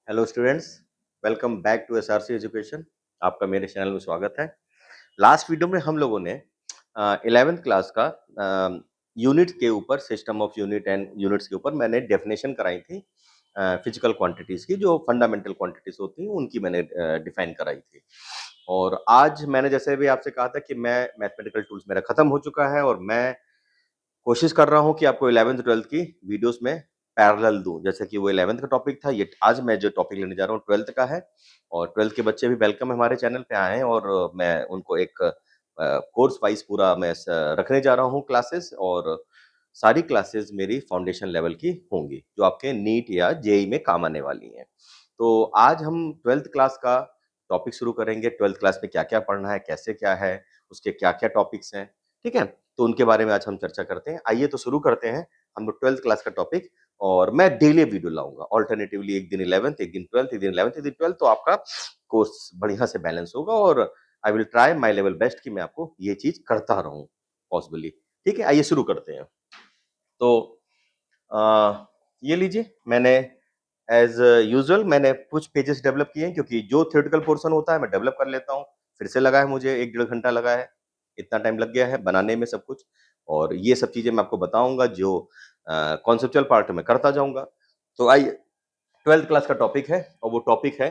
Hello students, welcome back to SRC education. आपका मेरे channel में स्वागत है। लास्ट वीडियो में हम लोगों ने 11th क्लास का यूनिट के ऊपर, system of unit and units के ऊपर मैंने डेफिनेशन कराई थी। फिजिकल क्वांटिटीज की, जो फंडामेंटल क्वांटिटीज होती हैं उनकी मैंने डिफाइन कराई थी। और आज मैंने जैसे भी आपसे कहा था कि मैं मैथमेटिकल टूल्स मेरा खत्म हो चुका है और मैं कोशिश कर रहा हूँ कि आपको 11th 12th की वीडियोस में पैरेलल दूं। जैसे कि वो 11th का टॉपिक था, ये आज मैं जो टॉपिक लेने जा रहा हूँ 12th का है। और 12th के बच्चे भी वेलकम है, हमारे चैनल पे आए हैं और मैं उनको एक कोर्स वाइज पूरा मैं रखने जा रहा हूँ क्लासेस। और सारी क्लासेस मेरी फाउंडेशन लेवल की होंगी, जो आपके नीट या जेई में काम आने वाली हैं। तो आज हम 12th क्लास का टॉपिक शुरू करेंगे। 12th क्लास में क्या क्या पढ़ना है, कैसे क्या है, उसके क्या क्या टॉपिक्स हैं, ठीक है। तो उनके बारे में आज हम चर्चा करते हैं। आइए तो शुरू करते हैं हम लोग 12th क्लास का टॉपिक। और मैं डेली वीडियो लाऊंगा, ऑल्टरनेटिवली एक दिन 11th, एक दिन 12th, एक दिन 11th, एक दिन 12th। तो आपका कोर्स बढ़िया से बैलेंस होगा और I will try my level best कि मैं आपको ये चीज करता रहूं पॉसिबली। ठीक है, आइए शुरू करते हैं। तो ये लीजिए, मैंने एज यूजुअल मैंने कुछ पेजेस डेवलप किए हैं, क्योंकि जो थ्योरेटिकल पोर्शन होता है मैं डेवलप कर लेता हूँ। फिर से लगा है मुझे 1 डेढ़ घंटा लगा है, इतना टाइम लग गया है बनाने में सब कुछ। और ये सब चीजें मैं आपको बताऊंगा, जो कॉन्सेप्चुअल पार्ट में करता जाऊंगा। तो आइए, 12th क्लास का टॉपिक है और वो टॉपिक है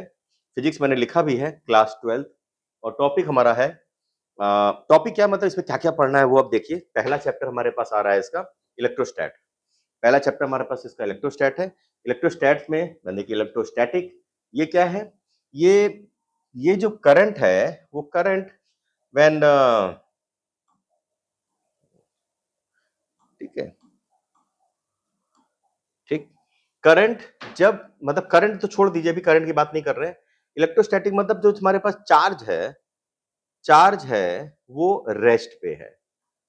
फिजिक्स। मैंने लिखा भी है क्लास 12th। और टॉपिक हमारा है, टॉपिक क्या मतलब इसमें क्या क्या पढ़ना है वो अब देखिए। पहला चैप्टर हमारे पास आ रहा है इसका इलेक्ट्रोस्टैट। पहला चैप्टर हमारे पास इसका इलेक्ट्रोस्टैट है। इलेक्ट्रोस्टैट में मैंने देखिए इलेक्ट्रोस्टैटिक, ये क्या है? ये ये जो करंट है वो करंट व्हेन, ठीक है, ठीक, करंट जब, मतलब करंट तो छोड़ दीजिए, अभी करंट की बात नहीं कर रहे हैं। इलेक्ट्रोस्टैटिक मतलब जो हमारे पास चार्ज है वो रेस्ट पे है।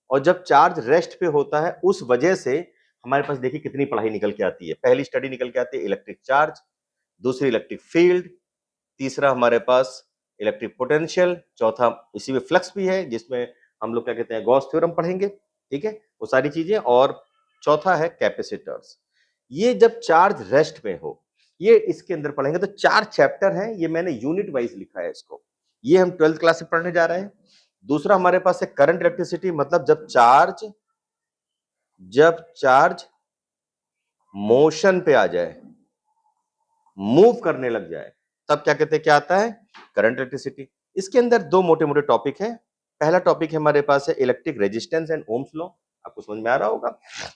और जब चार्ज रेस्ट पे होता है, उस वजह से हमारे पास देखिए कितनी पढ़ाई निकल के आती है। पहली स्टडी निकल के आती है इलेक्ट्रिक चार्ज, दूसरी इलेक्ट्रिक फील्ड, तीसरा हमारे पास इलेक्ट्रिक पोटेंशियल, चौथा इसी में फ्लक्स भी है, जिसमें हम लोग क्या कहते हैं, गॉस थ्योरम पढ़ेंगे, ठीक है, वो सारी चीजें। और चौथा है कैपेसिटर्स। ये जब चार्ज रेस्ट में हो, ये इसके अंदर पढ़ेंगे। तो 4 चैप्टर हैं, ये मैंने यूनिट वाइज लिखा है इसको। ये हम 12th क्लास से पढ़ने जा रहे हैं। दूसरा हमारे पास है करंट इलेक्ट्रिसिटी, मतलब जब चार्ज मोशन पे आ जाए, मूव करने लग जाए, तब क्या कहते हैं, क्या आता है, करंट इलेक्ट्रिसिटी। इसके अंदर 2 मोटे मोटे टॉपिक हैं। पहला टॉपिक है हमारे पास है electric resistance and Ohm's law. आपको समझ में आ रहा होगा,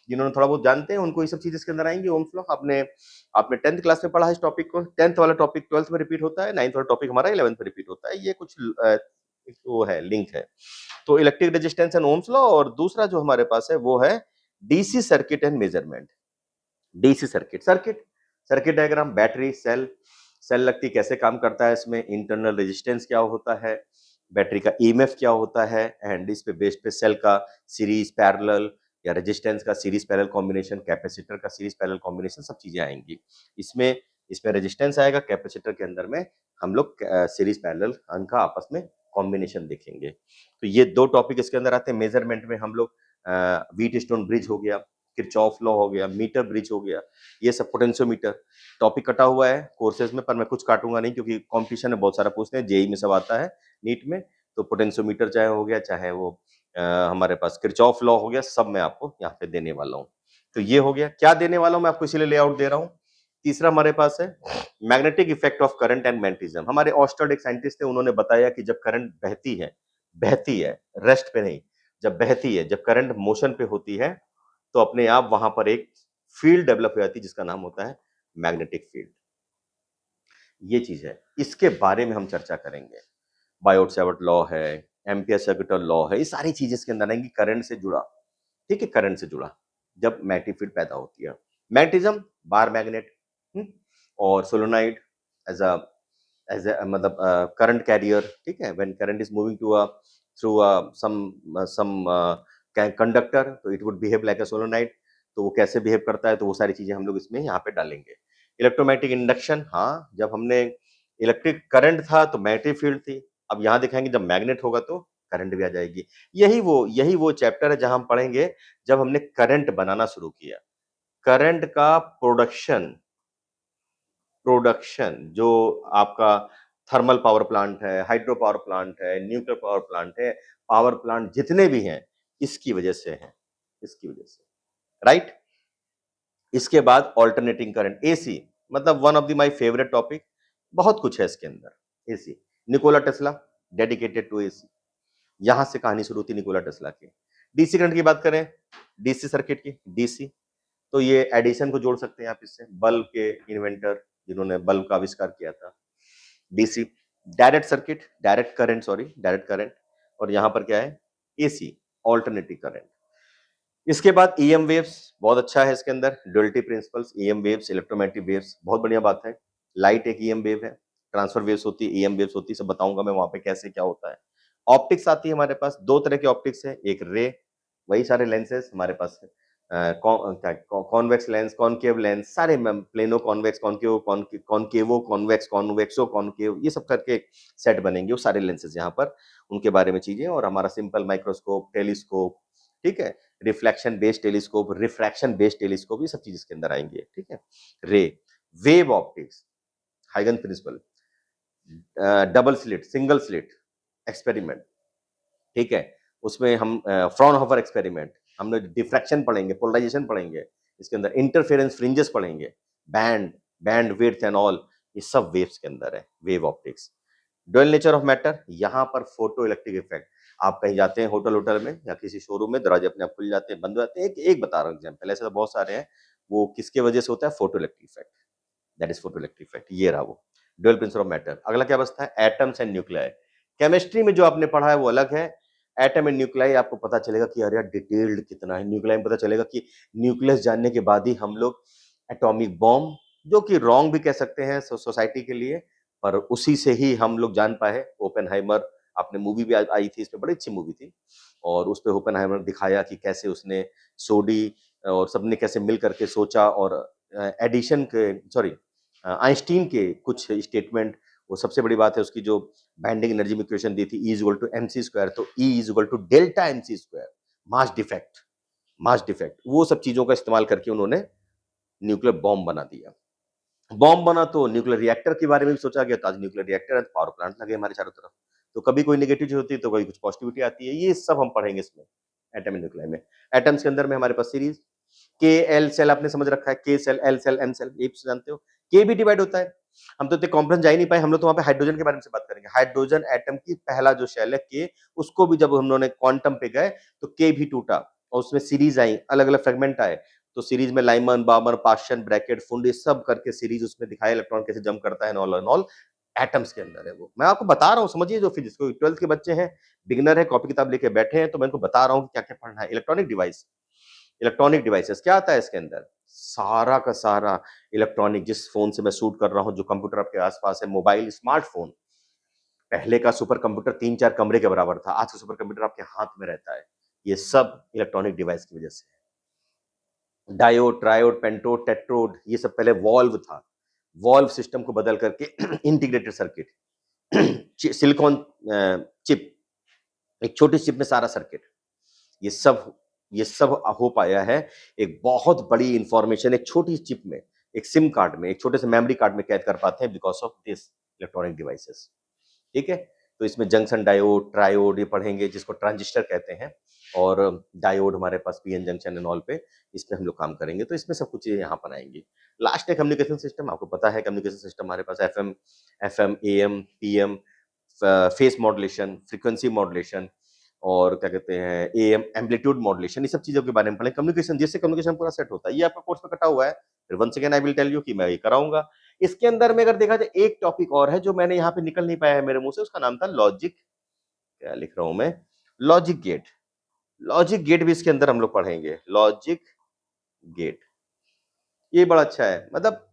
जिन्होंने थोड़ा बहुत जानते हैं उनको ये सब चीजें इसके अंदर आएंगी। ओम्स लॉ आपने आपने 10th क्लास में पढ़ा है इस टॉपिक को। 10th वाला टॉपिक 12th में रिपीट होता है, 9th वाला टॉपिक हमारा 11th में रिपीट होता है। ये कुछ वो है, लिंक है। तो electric resistance and Ohm's law. और दूसरा जो हमारे पास है वो है DC circuit and measurement. DC circuit, circuit diagram, battery, cell लगती कैसे काम करता है, इसमें इंटरनल रेजिस्टेंस क्या होता है, बैटरी का ईएमएफ क्या होता है, एंड इस पे बेस्ड पे सेल का सीरीज पैरेलल या रेजिस्टेंस का सीरीज पैरेलल कॉम्बिनेशन, कैपेसिटर का सीरीज पैरेलल कॉम्बिनेशन, सब चीजें आएंगी इसमें। इसमें रेजिस्टेंस आएगा, कैपेसिटर के अंदर में हम लोग सीरीज पैरेलल उनका आपस में कॉम्बिनेशन देखेंगे। तो ये 2 टॉपिक इसके अंदर आते हैं। मेजरमेंट में हम लोग व्हीट स्टोन ब्रिज हो गया, किरचॉफ लॉ हो गया, मीटर ब्रिज हो गया, ये सब पोटेंशियोमीटर। टॉपिक कटा हुआ है कोर्सेज में, पर मैं कुछ काटूंगा नहीं, क्योंकि कंपटीशन में बहुत सारा पूछते हैं, जेई में सब आता है, नीट में। तो पोटेंशियोमीटर चाहे हो गया, चाहे वो हमारे पास किरचॉफ लॉ हो गया, सब मैं आपको यहाँ पे देने वाला हूँ। तो ये हो गया, क्या देने वाला हूँ मैं आपको, इसीलिए लेआउट दे रहा हूँ। तीसरा हमारे पास है magnetic effect of current and magnetism. हमारे ऑस्टर्ड एक साइंटिस्ट थे, उन्होंने बताया कि जब करंट बहती है, रेस्ट पे नहीं, जब बहती है, जब करंट मोशन पे होती है, तो अपने आप वहां पर एक फील्ड डेवलप हो जाती है, जिसका नाम होता है मैग्नेटिक फील्ड। ये चीज है, इसके बारे में हम चर्चा करेंगे। बायोट सेवर्ट लॉ है, एम्पियर सर्किट लॉ है, ये सारी चीजें इसके अंदर आएंगी, करंट से जुड़ा, ठीक है, करंट से जुड़ा, जब मैग्नेटिक फील्ड पैदा होती है। मैग्नेटिज्म, बार मैग्नेट, और सोलोनाइड एज अ मतलब करंट कैरियर, ठीक है, when current is moving to through some conductor, तो it would behave like a solenoid. तो वो कैसे बिहेव करता है, तो वो सारी चीजें हम लोग इसमें यहाँ पे डालेंगे। इलेक्ट्रोमैग्नेटिक इंडक्शन, हाँ, जब हमने इलेक्ट्रिक करंट था तो मैग्नेटिक फील्ड थी। अब यहाँ दिखाएंगे जब मैग्नेट होगा तो करंट भी आ जाएगी। यही वो चैप्टर है जहां हम पढ़ेंगे जब हमने करंट बनाना शुरू किया, करंट का प्रोडक्शन, प्रोडक्शन जो आपका थर्मल पावर प्लांट है, हाइड्रो पावर प्लांट है, न्यूक्लियर पावर प्लांट है, पावर प्लांट जितने भी हैं इसकी वजह से हैं, इसकी वजह से, राइट। इसके बाद ऑल्टरनेटिंग करंट, एसी, मतलब one of the my favourite topic, बहुत कुछ है इसके अंदर। AC, Nikola Tesla dedicated to AC, यहां से कहानी शुरू होती निकोला टेस्ला की। डीसी करंट की बात करें, डीसी सर्किट की, डीसी, तो ये एडिशन को जोड़ सकते हैं आप इससे, बल्ब के इन्वेंटर जिन्होंने बल्ब का आविष्कार किया था, DC. Direct circuit, direct current, sorry direct current, और यहां पर क्या है, एसी, ऑल्टरनेटिव करंट। इसके बाद ईएम वेव्स, बहुत अच्छा है इसके अंदर, duality principles, EM waves, electromagnetic waves, बहुत बढ़िया बात है। लाइट एक ईएम वेव है, ट्रांसफर वेव्स होती है, ईएम वेव्स होती है, सब बताऊंगा मैं वहां पे कैसे क्या होता है। ऑप्टिक्स आती है हमारे पास, दो तरह के ऑप्टिक्स है, एक रे, वही सारे लेंसेज हमारे पास है, कॉन्वेक्स लेंस, कॉनकेव लेंस, सारे plano convex, concave, कॉनकेवो convex, कॉन्वेक्सो concave, ये सब करके सेट बनेंगे, वो सारे लेंसेज यहाँ पर, उनके बारे में चीजें, और हमारा सिंपल माइक्रोस्कोप, टेलीस्कोप, ठीक है, reflection based telescope, refraction based telescope, ये सब चीज इसके अंदर आएंगे, ठीक है। रे, वेव ऑप्टिक्स, हाइगन principle, double slit, single slit experiment, ठीक है, उसमें हम फ्रॉनहोफर एक्सपेरिमेंट, हमने डिफ्रैक्शन पढ़ेंगे, पोलराइजेशन पढ़ेंगे, इसके अंदर इंटरफेरेंस फ्रिंजेस पढ़ेंगे, band, band width and all, ये सब वेव्स के अंदर है, wave optics. Dual nature of matter, यहाँ पर फोटो इलेक्ट्रिक इफेक्ट, आप कहीं जाते हैं होटल में या किसी शोरूम में, दरवाजे अपने आप खुल जाते हैं, बंद हो जाते हैं, एक बता रहा हूँ एग्जाम्पल, ऐसे तो बहुत सारे हैं, वो किसके वजह से होता है, photo electric effect, that is photo electric effect, ये रहा वो डुअल प्रिंसिपल ऑफ मैटर। अगला क्या बचता है, एटम्स एंड न्यूक्लियाई। केमिस्ट्री में जो आपने पढ़ा है वो अलग है, एटम एंड न्यूक्लियाई आपको पता चलेगा कि अरे यार डिटेल्ड कितना है, न्यूक्लियाई में पता चलेगा कि न्यूक्लियस जानने के बाद ही हम लोग एटॉमिक बॉम्ब, जो कि रॉन्ग भी कह सकते हैं सोसाइटी के लिए, पर उसी से ही हम लोग जान पाए। ओपेनहाइमर, आपने मूवी भी आई थी, इसमें बड़ी अच्छी मूवी थी, और उस पे ओपेनहाइमर दिखाया कि कैसे उसने सोडी और सबने कैसे मिल करके सोचा, और एडिशन के, सॉरी आइंस्टीन के कुछ स्टेटमेंट, वो सबसे बड़ी बात है उसकी जो बैंडिंग एनर्जी में इक्वेशन दी थी, E is equal to mc square, तो E is equal to delta mc square, mass defect, mass defect, वो सब चीजों का इस्तेमाल करके उन्होंने न्यूक्लियर बॉम्ब बना दिया। बॉम्ब बना तो न्यूक्लियर रिएक्टर के बारे में भी सोचा गया, तो आज न्यूक्लियर रिएक्टर है, पावर प्लांट लगे हमारे चारों तरफ, तो कभी कोई नेगेटिविटी होती है तो कभी कुछ पॉजिटिविटी आती है, ये सब हम पढ़ेंगे इसमें एटम एंड न्यूक्लियर में। एटम्स के अंदर में हमारे पास सीरीज, के एल सेल आपने समझ रखा है, K shell, L shell, M shell, ये जानते हो, के भी डिवाइड होता है, हम तो इतने कॉम्प्लेक्स जा ही नहीं पाए, हम लोग तो वहां पे हाइड्रोजन के बारे में से बात करेंगे, हाइड्रोजन एटम की पहला जो शेल है के, उसको भी जब हम लोगों ने क्वांटम पे गए तो के भी टूटा, और उसमें सीरीज आई, अलग अलग फ्रेगमेंट आए, तो सीरीज में लाइमन, बामर, पाशन, ब्रैकेट, फुंड, ये सब करके सीरीज उसमें दिखाया, इलेक्ट्रॉन कैसे जंप करता है, एंड ऑल एटम्स के अंदर है वो, मैं आपको बता रहा हूँ, समझिए, जो फिजिक्स को 12th के बच्चे हैं, बिगिनर है, कॉपी किताब लेके बैठे हैं, तो मैं उनको बता रहा हूँ क्या क्या पढ़ना है। इलेक्ट्रॉनिक डिवाइस, इलेक्ट्रॉनिक डिवाइसेस क्या आता है इसके अंदर, सारा का सारा इलेक्ट्रॉनिक, जिस फोन से मैं शूट कर रहा हूँ, जो कंप्यूटर आपके आसपास है, मोबाइल, स्मार्टफोन, पहले का सुपर कंप्यूटर 3-4 कमरे के बराबर था, आज का सुपर कंप्यूटर आपके हाथ में रहता है, ये सब इलेक्ट्रॉनिक डिवाइस की वजह से है। डायोड, ट्रायोड, पेंटोड, टेट्रोड, ये सब पहले वॉल्व था, वॉल्व सिस्टम को बदल करके इंटीग्रेटेड सर्किट, सिलिकॉन चिप, एक छोटी चिप में सारा सर्किट, ये सब, ये सब हो पाया है, एक बहुत बड़ी इंफॉर्मेशन एक छोटी चिप में, एक सिम कार्ड में, एक छोटे से मेमोरी कार्ड में कैद कर पाते हैं, because of this electronic devices, ठीक है। तो इसमें जंक्शन डायोड, ट्रायोड, ये पढ़ेंगे, जिसको ट्रांजिस्टर कहते हैं, और डायोड हमारे पास पीएन जंक्शन एंड ऑल पे, इस पे हम लोग काम करेंगे, तो इसमें सब कुछ चीजें यहाँ पर आएंगी। लास्ट है कम्युनिकेशन सिस्टम, आपको पता है कम्युनिकेशन सिस्टम हमारे पास FM, AM, PM, phase modulation, frequency modulation, और क्या कहते हैं, एएम एम्पलीट्यूड मॉड्यूलेशन, ये सब चीजों के बारे में पढ़ें, कम्युनिकेशन, जिससे कम्युनिकेशन पूरा सेट होता है, ये आपका कोर्स में कटा हुआ है, फिर once again I will tell you कि मैं ये कराऊंगा। इसके अंदर में अगर देखा जाए, एक टॉपिक और है जो मैंने यहाँ पे निकल नहीं पाया है मेरे मुंह से, उसका नाम था लॉजिक, क्या लिख रहा हूं मैं, लॉजिक गेट। लॉजिक गेट भी इसके अंदर हम लोग पढ़ेंगे, लॉजिक गेट, ये बड़ा अच्छा है, मतलब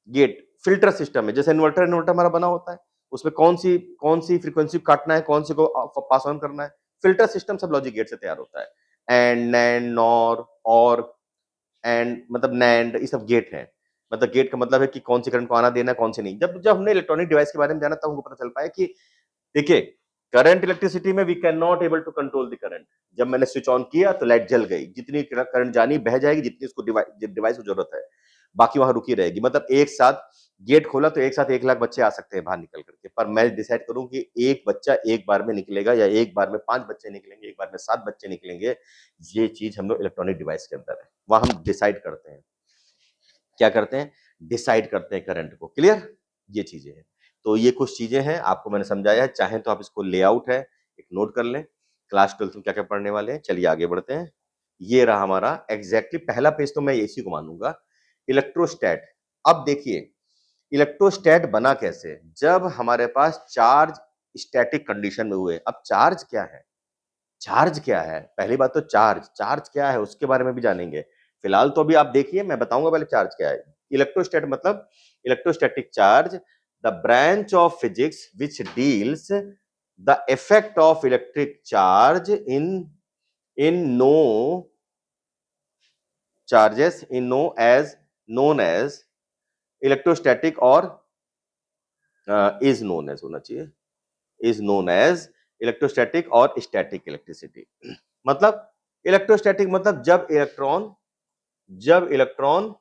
गेट फिल्टर सिस्टम है, जैसे इन्वर्टर, इन्वर्टर हमारा बना होता है, उसमें कौन सी फ्रीक्वेंसी काटना है, कौन सी को पास ऑन करना है, फिल्टर सिस्टम सब लॉजिक गेट से तैयार होता है। एंड, नैंड, नॉर, और, एंड मतलब नैंड, ये सब गेट है, मतलब गेट का मतलब है कि कौन सी करंट को आना देना है, कौन सी नहीं। जब जब हमने इलेक्ट्रॉनिक डिवाइस के बारे में जाना, तब हमको पता चल पाया कि देखिए, करंट इलेक्ट्रिसिटी में we can not able to control the current, जब मैंने स्विच ऑन किया तो लाइट जल गई, जितनी करंट जानी बह जाएगी, जितनी उसको डिवाइस को जरूरत है, बाकी वहां रुकी रहेगी। मतलब एक साथ गेट खोला तो एक साथ 1 लाख बच्चे आ सकते हैं बाहर निकल करके, पर मैं डिसाइड करूं कि एक बच्चा एक बार में निकलेगा या एक बार में 5 बच्चे निकलेंगे, एक बार में 7 बच्चे निकलेंगे, ये चीज हम लोग इलेक्ट्रॉनिक डिवाइस के अंदर है, वहां हम डिसाइड करते हैं। क्या करते हैं? डिसाइड करते हैं करंट को। क्लियर? ये चीजें हैं। तो ये कुछ चीजें हैं, आपको मैंने समझाया है। चाहे तो आप इसको लेआउट है, एक नोट कर लें, क्लास 12 में क्या क्या पढ़ने वाले हैं। चलिए आगे बढ़ते हैं। ये रहा हमारा एग्जैक्टली पहला पेज, तो मैं इसी को मानूंगा, इलेक्ट्रोस्टैट। अब देखिए इलेक्ट्रोस्टैट बना कैसे, जब हमारे पास चार्ज स्टैटिक कंडीशन में हुए। अब चार्ज क्या है? चार्ज क्या है? पहली बात तो चार्ज क्या है उसके बारे में भी जानेंगे। फिलहाल तो अभी आप देखिए, मैं बताऊंगा पहले चार्ज क्या है। इलेक्ट्रोस्टैट मतलब electrostatic charge, the branch of physics which deals the effect of electric charge in no charges in no as known as electrostatic और इज नोन एज होना चाहिए, इज नोन एज इलेक्ट्रोस्टैटिक और static electricity. मतलब electrostatic मतलब जब electron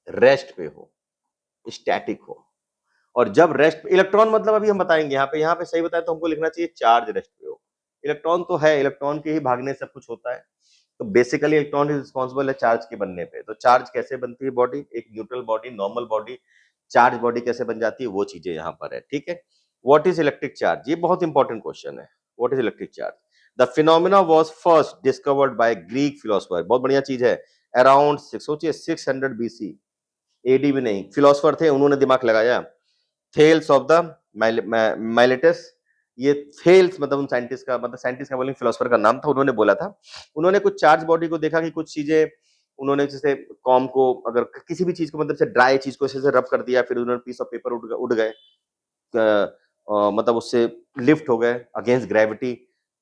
rest पे हो, static हो। और जब रेस्ट इलेक्ट्रॉन मतलब अभी हम बताएंगे, यहाँ पे सही बताए तो हमको लिखना चाहिए चार्ज रेस्ट पे हो। इलेक्ट्रॉन तो है, इलेक्ट्रॉन के ही भागने सब कुछ होता है। तो बेसिकली इलेक्ट्रॉन इज रिस्पॉन्सिबल है चार्ज के बनने पे। तो चार्ज कैसे बनती है बॉडी, एक neutral body, normal body, charge body कैसे बन जाती है, वो चीजें यहाँ पर है। ठीक है। व्हाट इज इलेक्ट्रिक चार्ज, ये बहुत इंपॉर्टेंट क्वेश्चन है। What is electric charge? The phenomena was first discovered by Greek philosopher. बहुत बढ़िया चीज है। अराउंड सोचिए 600 बीसी, एडी भी नहीं, फिलोसोफर थे, उन्होंने दिमाग लगाया। थेल्स ऑफ द माइलेटस, ये थेल्स मतलब उन साइंटिस्ट का, मतलब साइंटिस्ट का बोलेंगे, फिलोसोफर का नाम था। उन्होंने बोला था, उन्होंने कुछ चार्ज बॉडी को देखा कि कुछ चीजें उन्होंने जैसे कॉम को, अगर किसी भी चीज को मतलब से ड्राई चीज को ऐसे रब कर दिया, फिर उन्होंने पीस ऑफ पेपर उड़ गए, मतलब उससे लिफ्ट हो गए अगेंस्ट ग्रेविटी।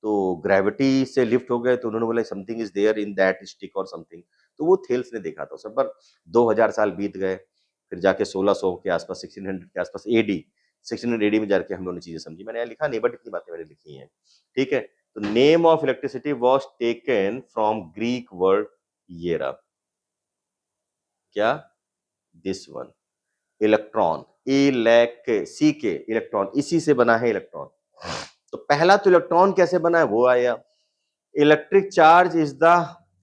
तो ग्रेविटी से लिफ्ट हो गए, तो उन्होंने बोला something is there in that stick और समथिंग। तो वो थेल्स ने देखा था सब पर। 2000 साल बीत गए, फिर जाके 1600 के आसपास, 1600 के आसपास एडी, 1600 एडी में जाके हम लोगों ने चीजें समझी। मैंने यहाँ लिखा नहीं, बट इतनी बातें मैंने लिखी हैं। ठीक है। तो name of electricity was taken from Greek word, ये रहा क्या, दिस वन, इलेक्ट्रॉन, सी के इलेक्ट्रॉन, इसी से बना है इलेक्ट्रॉन। तो पहला तो इलेक्ट्रॉन कैसे बना है वो आया। Electric charge is the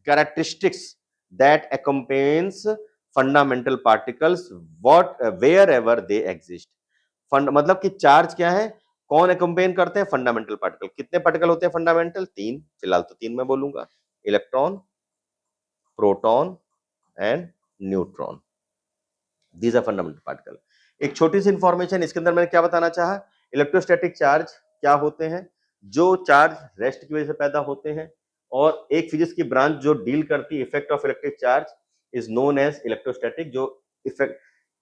characteristics that accompanies fundamental particles what wherever they exist. Fund मतलब कि चार्ज क्या है, कौन एक्सप्लेन करते हैं, फंडामेंटल पार्टिकल। कितने पार्टिकल होते हैं फंडामेंटल? 3, फिलहाल तो 3 मैं बोलूंगा, electron, proton and neutron. These are fundamental particle. एक छोटी सी इंफॉर्मेशन इसके अंदर मैंने क्या बताना चाहा, इलेक्ट्रोस्टैटिक चार्ज क्या होते हैं, जो चार्ज रेस्ट की वजह से पैदा होते हैं। और एक फिजिक्स की ब्रांच जो डील करती है effect of electric charge is known as electrostatic, जो इफेक्ट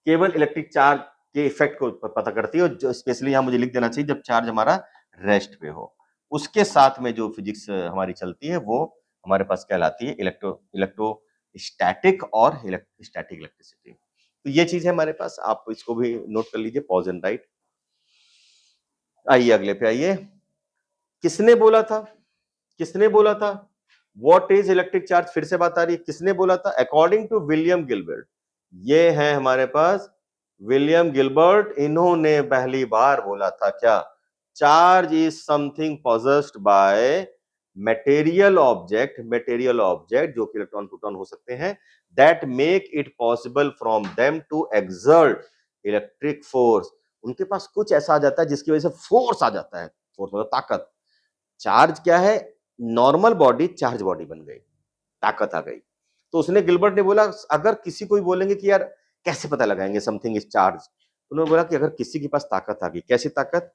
केवल इलेक्ट्रिक चार्ज के इफेक्ट को पता करती है, और जो स्पेशली यहां मुझे लिख देना चाहिए जब चार्ज हमारा रेस्ट पे हो। उसके साथ में जो फिजिक्स हमारी चलती है वो हमारे पास कहलाती है इलेक्ट्रोस्टैटिक और स्टैटिक इलेक्ट्रिसिटी। तो ये चीज है हमारे पास, आप इसको भी नोट कर लीजिए, पॉज एंड राइट। आइए अगले पे आइए। किसने बोला था, किसने बोला था व्हाट इज इलेक्ट्रिक चार्ज, फिर से बात आ रही है, किसने बोला था? According to William Gilbert. ये है हमारे पास विलियम गिलबर्ट, इन्होंने पहली बार बोला था क्या, charge is something possessed by material object जो कि इलेक्ट्रॉन प्रोटॉन हो सकते हैं, that make it possible from them to exert electric force. उनके पास कुछ ऐसा आ जाता है जिसकी वजह से फोर्स आ जाता है, फोर्स मतलब ताकत। चार्ज क्या है, नॉर्मल बॉडी चार्ज बॉडी बन गई, ताकत आ गई। तो उसने, गिलबर्ट ने बोला, अगर किसी को भी बोलेंगे कि यार कैसे पता लगाएंगे समथिंग इज चार्ज, उन्होंने बोला कि अगर किसी के पास ताकत आ गई, कैसी ताकत,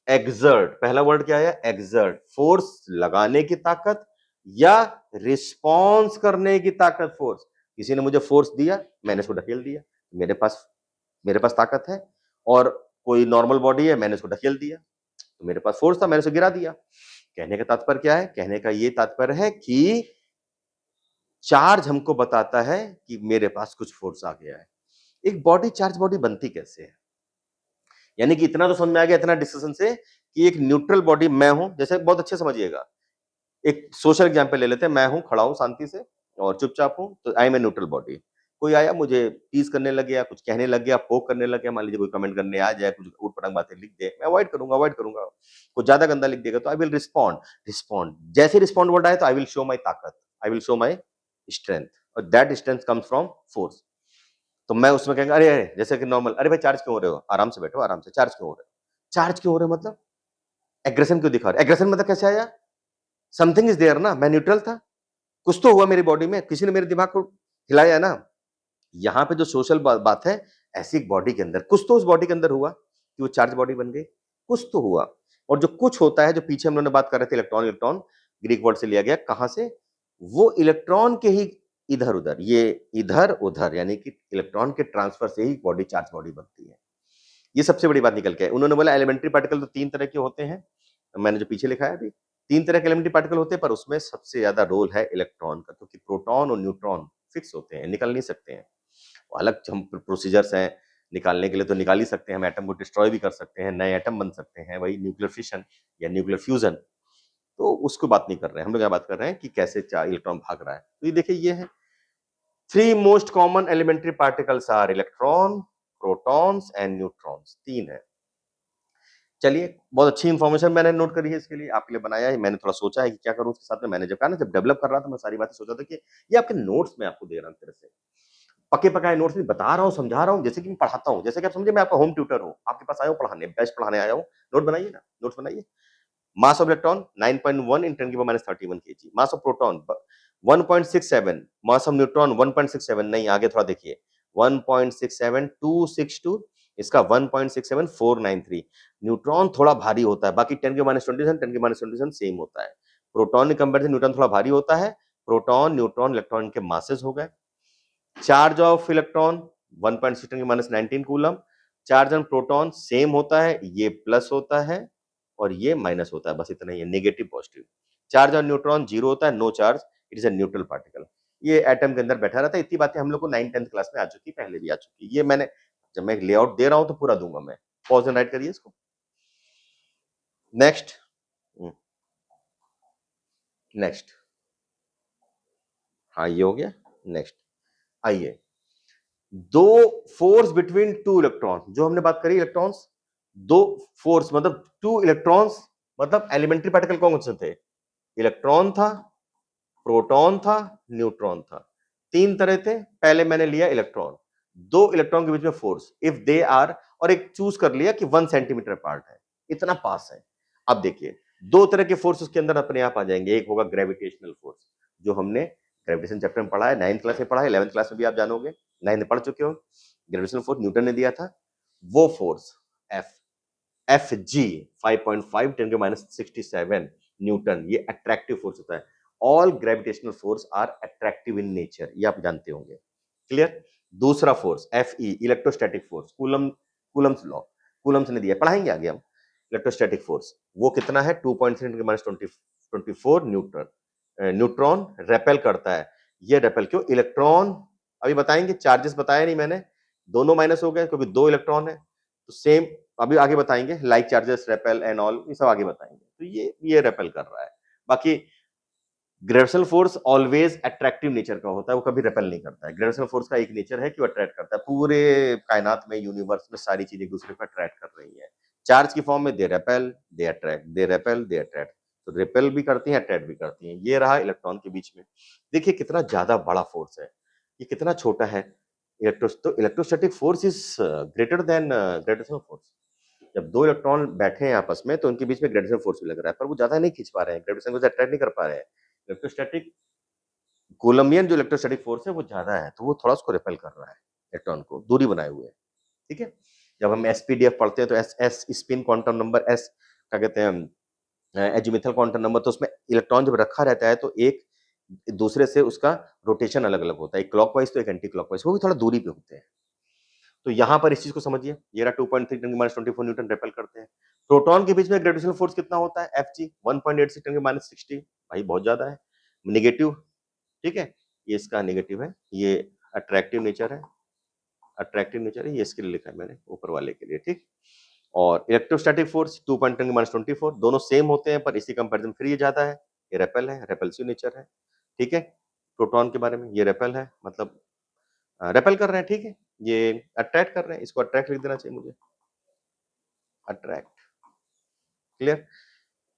एक्सर्ट, पहला वर्ड क्या है, एक्सर्ट, फोर्स लगाने की ताकत या रिस्पॉन्स करने की ताकत। फोर्स, किसी ने मुझे फोर्स दिया, मैंने उसको ढकेल दिया, मेरे पास ताकत है। और कोई नॉर्मल बॉडी है, मैंने उसको ढकेल दिया, तो मेरे पास फोर्स था, मैंने उसे गिरा दिया। कहने का तात्पर्य क्या है, कहने का ये तात्पर्य है कि चार्ज हमको बताता है कि मेरे पास कुछ फोर्स आ गया है। एक बॉडी चार्ज बॉडी बनती कैसे है, यानी कि इतना तो समझ में आ गया इतना डिस्कशन से कि एक न्यूट्रल बॉडी मैं हूं, जैसे बहुत अच्छे समझिएगा, एक सोशल एग्जांपल ले लेते हैं, मैं हूं, खड़ा हूं शांति से और चुपचाप हूं, तो I am a neutral body. कोई आया मुझे टीज करने लग गया, कुछ कहने लग गया, पोक करने लग गया, मान लीजिए कोई कमेंट करने आ जाए, कुछ ऊट-पटांग बातें लिख दे, मैं अवॉइड करूँगा। कुछ ज़्यादा गंदा लिख देगा तो आई विल रिस्पॉन्ड। जैसे रिस्पॉन्ड वर्ड आए तो आई विल शो माय ताकत, I will show my strength और that strength comes from force. तो मैं उसमें कहेंगे अरे, अरे जैसे कि नॉर्मल, अरे भाई चार्ज क्यों हो रहे हो? आराम से बैठो, आराम से, चार्ज क्यों हो रहे हो? चार्ज क्यों हो रहे हो मतलब? एग्रेशन क्यों दिखा रहे हो? एग्रेशन मतलब कैसे आया? समथिंग इज देयर ना, मैं न्यूट्रल था, कुछ तो हुआ मेरी बॉडी में, किसी ने मेरे दिमाग को हिलाया ना। यहाँ पे जो सोशल बात है, ऐसी एक बॉडी के अंदर कुछ तो उस बॉडी के अंदर हुआ कि वो चार्ज बॉडी बन गई, कुछ तो हुआ। और जो कुछ होता है, जो पीछे हम लोगों ने बात कर रहे थे, इलेक्ट्रॉन, इलेक्ट्रॉन ग्रीक वर्ड से लिया गया, कहां से? वो इलेक्ट्रॉन के ही इधर उधर, ये इधर उधर, यानी कि इलेक्ट्रॉन के ट्रांसफर से ही बॉडी चार्ज बॉडी बनती है। ये सबसे बड़ी बात निकल के है। उन्होंने बोला एलिमेंट्री पार्टिकल तो 3 तरह के होते हैं, मैंने जो पीछे लिखा है अभी, 3 तरह के एलिमेंट्री पार्टिकल होते हैं, पर उसमें सबसे ज्यादा रोल है इलेक्ट्रॉन का, क्योंकि प्रोटॉन और न्यूट्रॉन फिक्स होते हैं, निकल नहीं सकते हैं। अलग हम प्रोसीजर्स हैं निकालने के लिए, तो निकाल ही सकते हैं, हम एटम को डिस्ट्रॉय भी कर सकते हैं, नए एटम बन सकते हैं, वही न्यूक्लियर फिशन या न्यूक्लियर फ्यूजन। तो उसको बात नहीं कर रहे हैं हम लोग, यहाँ बात कर रहे हैं कि कैसे इलेक्ट्रॉन भाग रहा है। तो ये देखिए, ये है 3 most common elementary particles are electron, protons and neutrons. 3 है। चलिए, बहुत अच्छी इन्फॉर्मेशन मैंने नोट करी है, इसके लिए आपके लिए बनाया है। मैंने थोड़ा सोचा है कि क्या करूं उसके साथ में। मैंने जब कहा ना, जब डेवलप कर रहा था, मैं सारी बातें सोचा था कि ये आपके नोट्स में आपको दे रहा हूं, तरह से पके पकाए नोट्स में बता रहा हूँ, समझा रहा हूँ, जैसे कि मैं पढ़ाता हूँ। जैसे कि आप समझे मैं आपका होम ट्यूटर हूँ, आपके पास आया हूँ पढ़ाने, बेस्ट पढ़ाने आया हूँ। नोट बनाइए ना, नोट्स बनाइए। Mass of electron 9.1 in 10⁻31 kg। Mass of proton 1.67। Mass of neutron 1.67, नहीं आगे थोड़ा देखिए, 1.67262, इसका 1.67493। न्यूट्रॉन थोड़ा भारी होता है, बाकी 10⁻27 10⁻27 सेम होता है। प्रोटॉन के कंपेरिजन न्यूट्रॉन थोड़ा भारी होता है। प्रोटॉन, न्यूट्रॉन, इलेक्ट्रॉन के मासेस हो गए। Charge of electron 1.6 × 10⁻19 coulomb. Charge on proton same होता है, ये प्लस होता है और ये माइनस होता है, बस इतना ही है, negative positive. Charge on neutron 0 होता है, no charge, it is a neutral particle. ये एटम के अंदर बैठा रहता है। इतनी बातें हम लोग को 9th-10th क्लास में आ चुकी, पहले भी आ चुकी। ये मैंने, जब मैं लेआउट दे रहा हूं तो पूरा दूंगा मैं। पॉज एंड राइट करिए इसको। नेक्स्ट, नेक्स्ट, हाँ ये हो गया। नेक्स्ट आइए, दो फोर्स बिटवीन टू इलेक्ट्रॉन, जो हमने बात करी इलेक्ट्रॉन्स, दो फोर्स मतलब टू इलेक्ट्रॉन्स, मतलब एलिमेंट्री पार्टिकल कौन से थे? इलेक्ट्रॉन था, प्रोटॉन था, न्यूट्रॉन था। 3 तरह थे। पहले मैंने लिया इलेक्ट्रॉन, 2 इलेक्ट्रॉन के बीच में फोर्स, इफ दे आर, और एक चूज कर लिया कि 1 सेंटीमीटर पार्ट है, इतना पास है। अब देखिए, 2 तरह के फोर्स उसके अंदर अपने आप आ जाएंगे। एक होगा ग्रेविटेशनल फोर्स, जो हमने ग्रेविटेशन चैप्टर में पढ़ा है, 9th क्लास में पढ़ा है, 11th क्लास में भी आप जानोगे, 9th में पढ़ चुके हो। ग्रेविटेशनल फोर्स न्यूटन ने दिया था। वो force F, F G 5.5 10⁻67 newton, ये अट्रैक्टिव फोर्स होता है। All gravitational force are attractive in nature, ये आप जानते होंगे। क्लियर? दूसरा force F E, electrostatic force, Coulomb's law, Coulombs ने दिया, पढ़ाएंगे आगे हम। इलेक्ट्रोस्टैटिक फोर्स वो कितना है? 2.3 10⁻24 न्यूटन। न्यूट्रॉन रेपेल करता है, ये रेपेल क्यों? इलेक्ट्रॉन, अभी बताएंगे, चार्जेस बताया नहीं मैंने, दोनों माइनस हो गए क्योंकि 2 इलेक्ट्रॉन है, तो सेम अभी आगे बताएंगे, like charges repel and all, ये सब आगे बताएंगे। तो ये रेपेल कर रहा है। बाकी gravitational force always attractive nature का होता है, वो कभी रेपेल नहीं करता है। ग्रेविटेशनल फोर्स का एक नेचर है कि वो अट्रैक्ट करता है। पूरे कायनात में, यूनिवर्स में सारी चीजें एक दूसरे को अट्रैक्ट कर रही है। चार्ज की फॉर्म में they repel, they attract, they repel, they attract, तो रिपेल भी करती हैं, अट्रैक्ट भी करती हैं। ये रहा इलेक्ट्रॉन के बीच में। देखिए कितना ज्यादा बड़ा फोर्स है, ये कितना छोटा है। तो electrostatic force is greater than gravitational force. जब 2 इलेक्ट्रॉन बैठे हैं आपस में, तो उनके बीच में ग्रेविटेशनल फोर्स भी लग रहा है, पर वो ज्यादा नहीं खींच पा रहे हैं, ग्रेविटेशन को अट्रैक्ट नहीं कर पा रहे हैं। इलेक्ट्रोस्टैटिक कोलम्बियन जो इलेक्ट्रोस्टैटिक फोर्स है वो ज्यादा है, तो वो थोड़ा उसको रिपेल कर रहा है, इलेक्ट्रॉन को, दूरी बनाए हुए है। ठीक है? जब हम एसपीडीएफ पढ़ते हैं तो S S spin quantum number, S क्या कहते हैं, एजीमुथल क्वांटम नंबर, तो उसमें इलेक्ट्रॉन जब रखा रहता है तो एक दूसरे से उसका रोटेशन अलग अलग होता है, एक क्लॉकवाइज तो एक एंटी क्लॉकवाइज, वो भी थोड़ा दूरी पे होते हैं। तो यहां पर इस चीज को समझिए, ये रहा 2.3 10⁻24 न्यूटन रेपेल करते हैं। प्रोटॉन के बीच में ग्रेविटेशनल फोर्स कितना होता है? एफ जी 1.86 10⁻60, भाई बहुत ज्यादा है, नेगेटिव। ठीक है, ये इसका नेगेटिव है, ये अट्रैक्टिव नेचर है, अट्रैक्टिव नेचर है, ये इसके लिए लिखा है मैंने, ऊपर वाले के लिए। ठीक, और इलेक्ट्रोस्टैटिक फोर्स 2.10⁻24, दोनों सेम होते हैं, पर इसी कंपैरिजन फिर ये ज्यादा है, ये रेपेल है, रेपल्सिव नेचर है। ठीक है, प्रोटॉन के बारे में, ये रेपेल है, मतलब रेपेल कर रहे हैं, ठीक है, ये अट्रैक्ट कर रहे हैं, इसको अट्रैक्ट लिख देना चाहिए मुझे, अट्रैक्ट, क्लियर।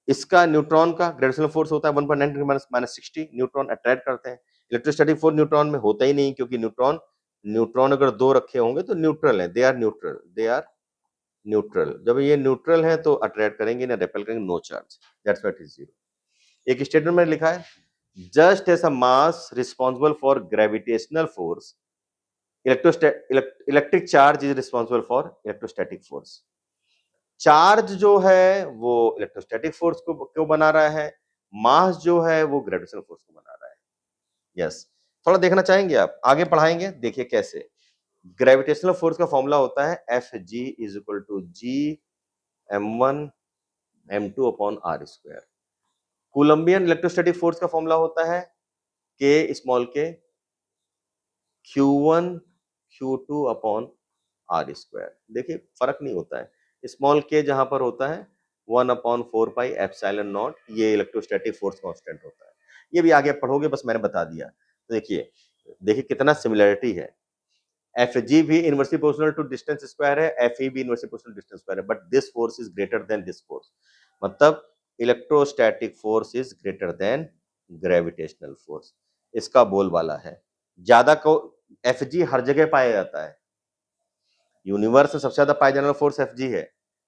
इसका न्यूट्रॉन का ग्रेविटेशनल फोर्स होता है 1.9 माइनस 60, न्यूट्रॉन अट्रैक्ट करते हैं। इलेक्ट्रोस्टैटिक फोर्स न्यूट्रॉन में होता ही नहीं, क्योंकि न्यूट्रॉन न्यूट्रॉन अगर दो रखे होंगे तो न्यूट्रल है, they are neutral, they are neutral. जब ये न्यूट्रल है तो अट्रैक्ट करेंगे ना रेपेल करेंगे, no charge, that's why it is zero. एक स्टेटमेंट में लिखा है, just as a mass responsible for gravitational force, electric charge is responsible for electrostatic force. Charge जो है वो इलेक्ट्रोस्टैटिक फोर्स को बना रहा है, मास जो है वो ग्रेविटेशनल फोर्स को बना रहा है। यस, थोड़ा देखना चाहेंगे आप, आगे पढ़ाएंगे, देखिए कैसे। ग्रेविटेशनल फोर्स का फॉर्मूला होता है Fg is equal to G m1 m2 upon r square. Coulombian electrostatic force का फॉर्मूला होता है K small k Q1 Q2 upon r square. देखिए फर्क नहीं होता है, स्मॉल k जहां पर होता है 1/4 पाई एप्सिलॉन नॉट, ये इलेक्ट्रोस्टैटिक फोर्स कांस्टेंट होता है। ये भी आगे पढ़ोगे, बस मैंने बता दिया। तो देखिए देखिए कितना सिमिलरिटी है, एफ जी भी inversely proportional to distance square है, एफ ई भी इनवर्सली प्रोपोर्शनल डिस्टेंस स्क्वायर है, but this force is greater than this force. मतलब electrostatic force is greater than gravitational force. इसका बोलबाला है। ज्यादा को एफ जी हर जगह पाया जाता है, यूनिवर्स में सबसे ज्यादा पाया जाने वाला फोर्स एफ जी है,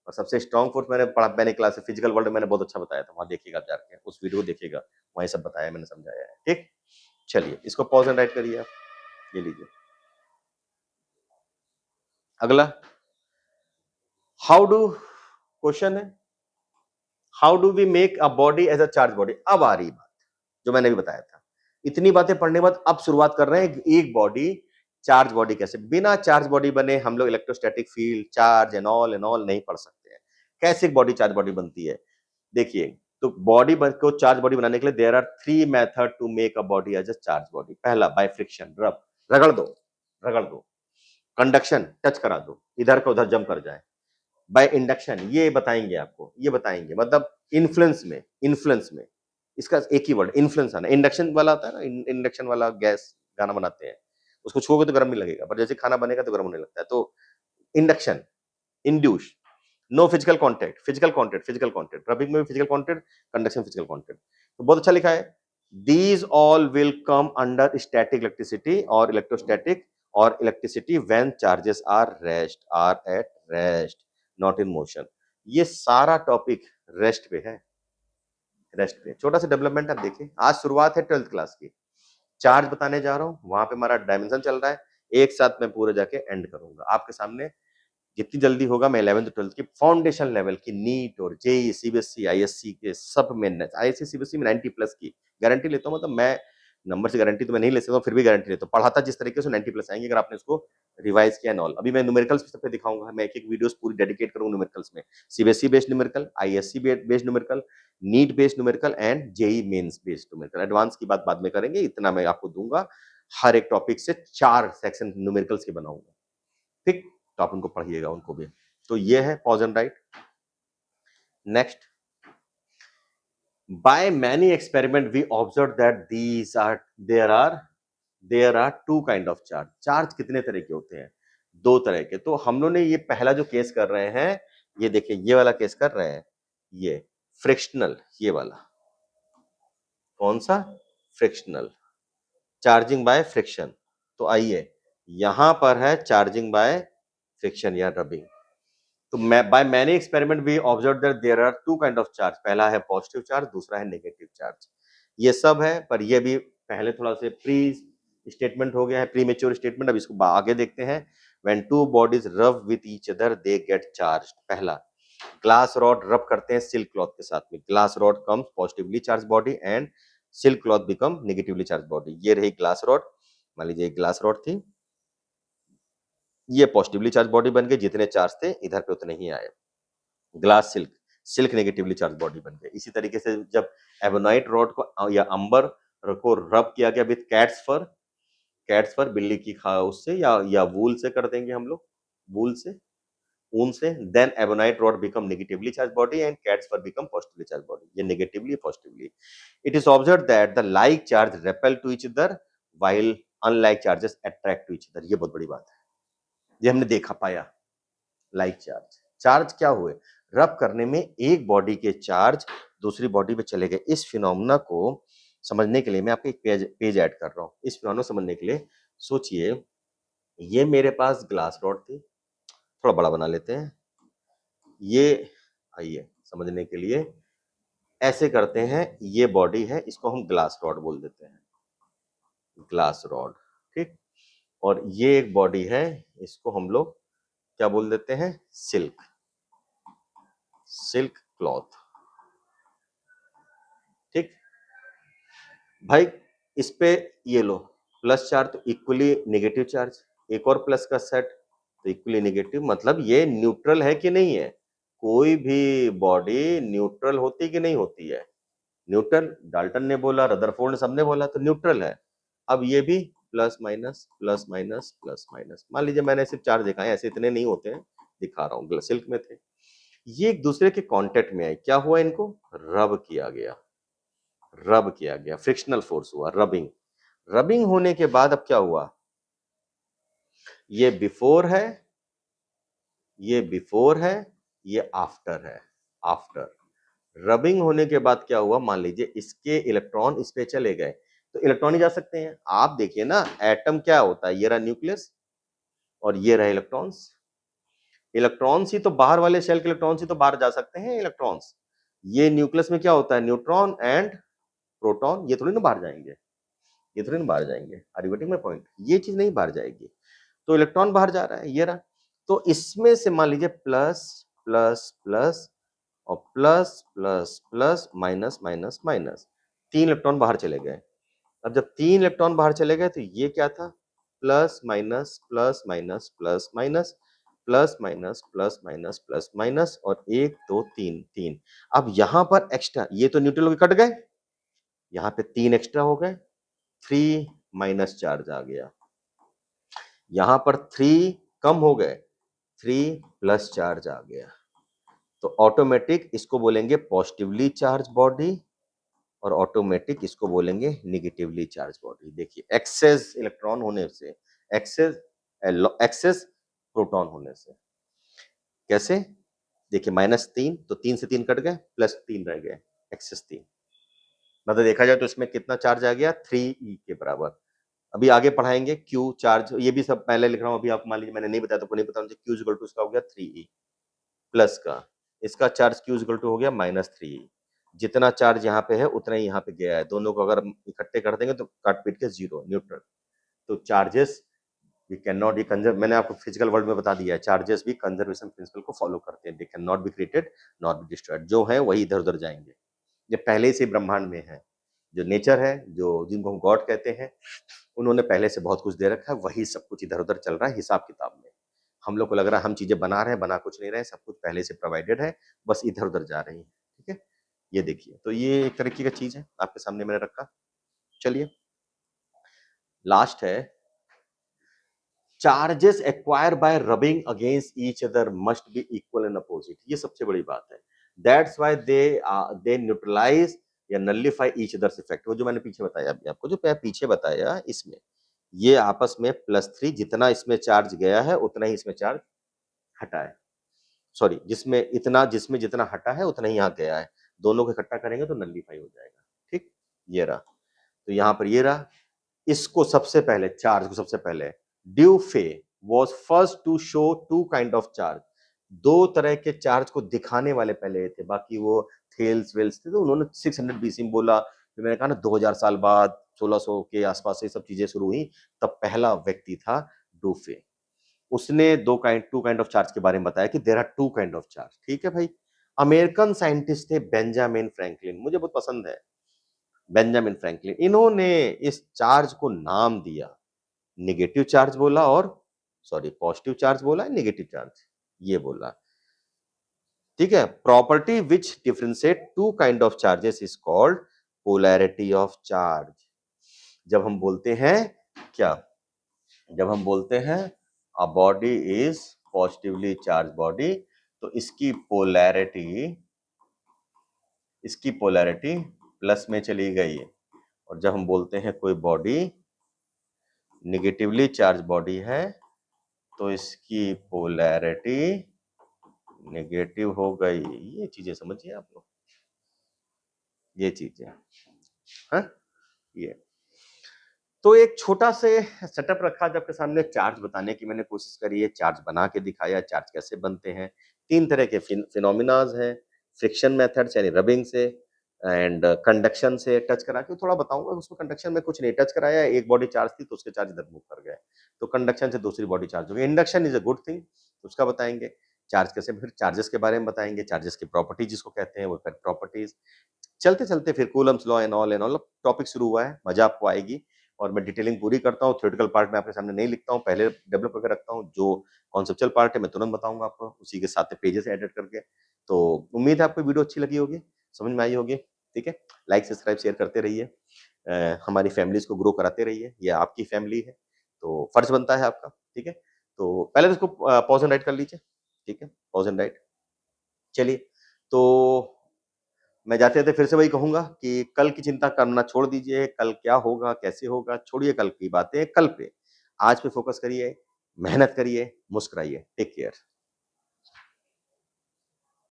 और सबसे स्ट्रॉन्ग फोर्स मैंने पढ़ा, मैंने क्लास फिजिकल वर्ल्ड में मैंने बहुत अच्छा बताया था, वहां देखिएगा जाके, उस वीडियो को देखिएगा, वहीं सब बताया मैंने, समझाया है, ठीक। चलिए इसको पॉज एंड राइट करिए आप, ये लीजिए अगला। हाउ डू, क्वेश्चन है, how do we make a body as a charge body. अब आ रही बात जो मैंने भी बताया था, इतनी बातें पढ़ने के बाद अब शुरुआत कर रहे हैं, एक बॉडी चार्ज बॉडी कैसे, बिना चार्ज बॉडी बने हम लोग electrostatic field charge and all नहीं पढ़ सकते हैं। कैसे बॉडी चार्ज बॉडी बनती है, देखिए। तो बॉडी को चार्ज बॉडी बनाने के लिए there are 3 method to make a body as a charge body. पहला बाय फ्रिक्शन, रब, रगड़ दो, रगड़ दो। कंडक्शन, टच करा दो, इधर का उधर जम कर जाए। बाय इंडक्शन, ये बताएंगे आपको, ये बताएंगे, मतलब इन्फ्लुएंस में इसका एक ही वर्ड इन्फ्लुएंस आना। इंडक्शन वाला आता है ना, इंडक्शन वाला गैस खाना बनाते हैं, उसको छूओगे तो गर्म नहीं लगेगा, पर जैसे खाना बनेगा तो गर्म होने लगता है। तो induction, induce, no physical contact, physical contact, rubbing में भी physical contact, conduction physical contact. तो बहुत अच्छा लिखा है, these all will come under static electricity or electrostatic or electricity when charges are at rest, not in motion। ये सारा topic rest पे है, रेस्ट पे। छोटा सा डेवलपमेंट आप देखिए, आज शुरुआत है 12th क्लास की, चार्ज बताने जा रहा हूँ, वहां पे हमारा डायमेंशन चल रहा है, एक साथ मैं पूरे जाके एंड करूंगा आपके सामने। जितनी जल्दी होगा मैं 11th 12th की फाउंडेशन लेवल की नीट और जेई सीबीएसई आईएससी के सब में, आईएससी सीबीएसई में 90 प्लस की गारंटी लेता हूँ। मतलब मैं नंबर से गारंटी तो मैं नहीं ले सकता हूँ, फिर भी गारंटी लेता हूँ, पढ़ाता जिस तरीके से 90 प्लस आएंगे अगर आपने इसको रिवाइज किया नॉल। अभी मैं न्यूमेरिकल्स पे दिखाऊंगा, मैं एक एक वीडियोस पूरी डेडिकेट करूंगा न्यूमेरिकल्स में, CBSE based numerical, ISC based numerical, NEET based numerical and JEE mains based numerical. Advance की बात बाद में करेंगे, इतना मैं आपको दूंगा, हर एक टॉपिक से 4 सेक्शन न्यूमेरिकल्स के बनाऊंगा, ठीक। तो आप उनको पढ़िएगा, उनको भी। तो ये है pause and right. Next, by many experiment we observed that there are two kind of charge। Charge कितने तरह के होते हैं, 2 तरह के। तो हम लोग ने ये पहला जो केस कर रहे हैं, ये देखिए ये वाला केस कर रहे हैं, ये फ्रिक्शनल, ये वाला कौन सा, फ्रिक्शनल, चार्जिंग बाय फ्रिक्शन। तो आइए यहां पर है चार्जिंग बाय फ्रिक्शन या रबिंग। तो by many experiment we observe that there are 2 kind of charge, पहला है पॉजिटिव चार्ज, दूसरा है नेगेटिव चार्ज। ये सब है, पर ये भी पहले थोड़ा से प्री स्टेटमेंट हो गया है, प्री मेच्योर स्टेटमेंट। अब इसको आगे देखते हैं। व्हेन टू बॉडीज रब with each other they get charged. पहला, ग्लास रॉड रब करते हैं सिल्क क्लॉथ के साथ में, glass rod comes positively charge body and silk cloth become negatively charge body. ये रही ग्लास रॉड, मान लीजिए एक ग्लास रॉड थी, ये पॉजिटिवली चार्ज बॉडी बन गई, जितने चार्ज थे इधर पे उतने ही आए। Glass silk, silk negatively charge body बन गई। इसी तरीके से जब एबोनाइट रॉड को या अंबर को रब किया गया विद कैट्स फर बिल्ली की खा उससे या वूल से कर देंगे हम लोग, वूल से, ऊन से, then ebonite rod become negatively charge body and cats fur become positively charge body. ये negatively positively. It is observe that the like charge repel to each other while unlike charges attract to each other. ये बहुत बड़ी बात है, ये हमने देखा पाया। लाइक चार्ज क्या हुए, रब करने में एक बॉडी के चार्ज दूसरी बॉडी पे चले गए। इस फिनोमेना को समझने के लिए मैं आपको एक पेज ऐड कर रहा हूँ। इस फिनोमेना समझने के लिए सोचिए, ये मेरे पास ग्लास रॉड थी, थोड़ा बड़ा बना लेते हैं। ये आइए समझने के लिए ऐसे करते हैं, ये बॉडी है, इसको हम ग्लास रॉड बोल देते हैं, ग्लास रॉड, ठीक। और ये एक बॉडी है, इसको हम लोग क्या बोल देते हैं, सिल्क क्लॉथ, ठीक। भाई इस पे ये लो प्लस चार्ज तो इक्वली नेगेटिव चार्ज, एक और प्लस का सेट तो इक्वली नेगेटिव, मतलब ये न्यूट्रल है कि नहीं है। कोई भी बॉडी न्यूट्रल होती कि नहीं होती है, न्यूट्रल। डाल्टन ने बोला, रदरफोर्ड ने, सबने बोला तो न्यूट्रल है। अब ये भी plus minus plus minus plus minus, मान लीजिए मैंने सिर्फ चार दिखाए, ऐसे इतने नहीं होते हैं, दिखा रहा हूँ, सिल्क में थे। ये एक दूसरे के कांटेक्ट में आए, क्या हुआ, इनको रब किया गया, फ्रिक्शनल फोर्स हुआ, रबिंग होने के बाद अब क्या हुआ, ये बिफोर है, ये आफ्टर है। रबिंग होने के बाद क्या हुआ, मान लीजिए इसके इलेक्ट्रॉन इस पे चले गए, तो इलेक्ट्रॉन ही जा सकते हैं। आप देखिए ना, एटम क्या होता है, ये रहा न्यूक्लियस और ये रहा इलेक्ट्रॉन्स ही तो बाहर वाले शेल के इलेक्ट्रॉन्स ही तो बाहर जा सकते हैं, इलेक्ट्रॉन्स। ये न्यूक्लियस में क्या होता है, न्यूट्रॉन एंड प्रोटॉन, ये थोड़ी ना बाहर जाएंगे, are you getting my point, ये चीज नहीं बाहर जाएगी, तो इलेक्ट्रॉन बाहर जा रहा है, ये रहा। तो इसमें से मान लीजिए प्लस प्लस प्लस और plus plus plus minus minus minus, 3 electron बाहर चले गए। अब जब 3 इलेक्ट्रॉन बाहर चले गए तो ये क्या था, plus minus plus minus plus minus plus minus plus minus plus minus, और 1 2 3 3। अब यहां पर एक्स्ट्रा, ये तो न्यूट्रल होकर कट गए, यहां पे 3 एक्स्ट्रा हो गए, 3 माइनस चार्ज आ गया, यहां पर 3 कम हो गए, 3 प्लस चार्ज आ गया। तो ऑटोमेटिक इसको बोलेंगे पॉजिटिवली चार्ज बॉडी, और ऑटोमेटिक इसको बोलेंगे निगेटिवली चार्ज बॉडी। देखिए एक्सेस इलेक्ट्रॉन होने से, एक्सेस प्रोटॉन होने से, कैसे, देखिए -3, तो 3 से 3 कट गए, +3 रह गए, एक्सेस 3, मतलब देखा जाए तो इसमें कितना चार्ज आ गया, 3e के बराबर। अभी आगे पढ़ाएंगे क्यू चार्ज, ये भी सब पहले लिख रहा हूँ, अभी आपको मान लीजिए मैंने नहीं बताया तो आपको नहीं पता, क्यू इक्वल टू इसका हो गया 3e प्लस का, इसका चार्ज क्यू इक्वल टू हो गया -3e। जितना चार्ज यहाँ पे है उतना ही यहाँ पे गया है, दोनों को अगर इकट्ठे कर देंगे तो काट पीट के 0 न्यूट्रल। तो charges we can not be conserve, मैंने आपको फिजिकल वर्ल्ड में बता दिया है, चार्जेस भी कंजर्वेशन प्रिंसिपल को फॉलो करते हैं, they can not be created not be destroyed, जो है वही इधर उधर जाएंगे, ये पहले से ब्रह्मांड में है, जो नेचर है, जो जिनको हम गॉड कहते हैं, उन्होंने पहले से बहुत कुछ दे रखा है, वही सब कुछ इधर उधर चल रहा है हिसाब किताब में। हम लोग को लग रहा है हम चीजें बना रहे हैं, बना कुछ नहीं रहे, सब कुछ पहले से प्रोवाइडेड है, बस इधर उधर जा रही है, ठीक है। ये देखिए, तो ये एक तरीके का चीज है आपके सामने मैंने रखा। चलिए लास्ट है, charges acquire bye rubbing against each other must be equal and opposite, ये सबसे बड़ी बात है। दैट्स व्हाई दे न्यूट्रलाइज या नलिफाई ईच अदर्स इफेक्ट। वो जो मैंने पीछे बताया, अभी आपको जो पीछे बताया, इसमें ये आपस में +3, जितना इसमें चार्ज गया है उतना ही इसमें चार्ज हटा है, सॉरी जिसमें जितना हटा है उतना ही यहाँ गया है, दोनों को इकट्ठा करेंगे तो नलिफाई हो जाएगा, ठीक। ये रहा, तो यहाँ पर ये रहा, इसको सबसे पहले चार्ज को सबसे पहले Dufay was first to show 2 kind of charge, 2 तरह के चार्ज को दिखाने वाले पहले थे, बाकी वो थेल्स वेल्स थे, तो उन्होंने 600 बीसी में बोला, फिर मैंने कहा ना 2000 साल बाद 1600 के आसपास से सब चीजें शुरू हुई, तब पहला व्यक्ति था डूफे, उसने 2 काइंड ऑफ चार्ज के बारे में बताया कि there are 2 kind of charge, ठीक है भाई। अमेरिकन साइंटिस्ट थे बेंजामिन फ्रैंकलिन, मुझे बहुत पसंद है बेंजामिन फ्रैंकलिन, इन्होंने इस चार्ज को नाम दिया, नेगेटिव चार्ज बोला, और सॉरी पॉजिटिव चार्ज बोला, नेगेटिव चार्ज ये बोला, ठीक है। Property which differentiate 2 kind of charges is called polarity of charge. जब हम बोलते हैं क्या, जब हम बोलते हैं a body is positively charge body, तो इसकी पोलैरिटी प्लस में चली गई, और जब हम बोलते हैं कोई बॉडी निगेटिवली चार्ज बॉडी है तो इसकी पोलैरिटी नेगेटिव हो गई। ये चीजें समझिए आप लोग, ये चीजें, हाँ ये। तो एक छोटा से सेटअप रखा जब आपके सामने, चार्ज बताने की मैंने कोशिश करी है, चार्ज बना के दिखाया, चार्ज कैसे बनते हैं। 3 तरह के फिनोमिनाज हैं, फ्रिक्शन मेथड्स यानी रबिंग से, एंड कंडक्शन से टच करा के थोड़ा बताऊंगा। उसमें कंडक्शन में कुछ नहीं टच कराया, एक बॉडी चार्ज थी तो उसके चार्ज इधर मूव कर गए, तो कंडक्शन से दूसरी बॉडी चार्ज हो गई। Induction is a good thing, उसका बताएंगे। चार्ज कैसे, फिर चार्जेस के बारे में बताएंगे, चार्जेस की प्रॉपर्टी जिसको कहते हैं वो प्रॉपर्टीज। चलते चलते फिर Coulomb's law and all topic शुरू हुआ है, मजा आपको आएगी। और मैं डिटेलिंग पूरी करता हूँ, थ्योरेटिकल पार्ट में आपके सामने नहीं लिखता हूँ, पहले डेवलप करके रखता हूँ। जो कॉन्सेप्चुअल पार्ट है मैं तुरंत बताऊंगा आपको, उसी के साथ पेजेस एडिट करके। तो उम्मीद है आपको वीडियो अच्छी लगी होगी, समझ में आई होगी। ठीक है, लाइक सब्सक्राइब शेयर करते रहिए, हमारी फैमिलीज को ग्रो कराते रहिए, ये आपकी फैमिली है तो फर्ज बनता है आपका। ठीक है, तो पहले तो इसको पॉज एंड राइट कर लीजिए। ठीक है, पॉज एंड राइट। चलिए, तो मैं जाते-जाते फिर से वही कहूँगा कि कल की चिंता करना छोड़ दीजिए, कल क्या होगा, कैसे होगा, छोड़िए कल की बातें कल पे। आज पे फ़ोकस करिए, मेहनत करिए, मुस्कुराइए। Take care.